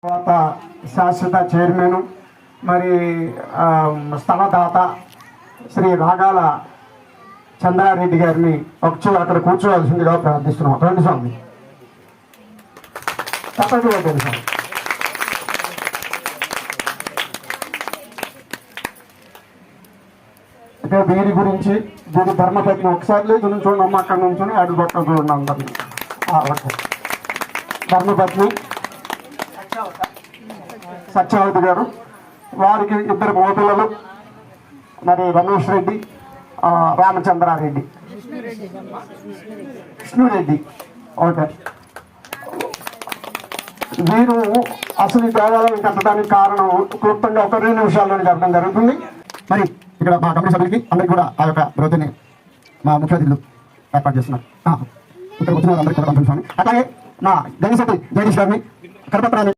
తర్వాత శాశ్వత చైర్మన్ మరి స్థలదాత శ్రీ రాగాల చంద్రారెడ్డి గారిని అక్కడ కూర్చోవలసిందిగా ప్రార్థిస్తున్నాం. రండి స్వామి. తప్పకుండా తెలుసా అయితే వీరి గురించి దీని ధర్మపత్ని ఒకసారి లేదు నుంచోండి అమ్మ, అక్కడ నుంచొని అడుగు పట్ల చూడండి అందరినీ. ధర్మపత్ని సత్యవతి గారు, వారికి ఇద్దరు మగపిల్లలు మరి రమేష్ రెడ్డి, రామచంద్రారెడ్డి, కృష్ణురెడ్డి. ఓకే, వీరు అసలు ఈ దేవాలయం కట్టడానికి కారణం క్లుప్తంగా ఒక 2 నిమిషాల్లోనే చెప్పడం జరుగుతుంది. మరి ఇక్కడ మా కమిటీ సభ్యులకి అందరికీ కూడా ఆ యొక్క బ్రోతిని మా ముఖ్య అతిథులు ఏర్పాటు చేస్తున్నారు. ఇక్కడ వచ్చిన అందరికీ కూడా పంపించాను. అట్లాగే మా గణేశెట్టి జగదీష్ గారిని కరపత్రాన్ని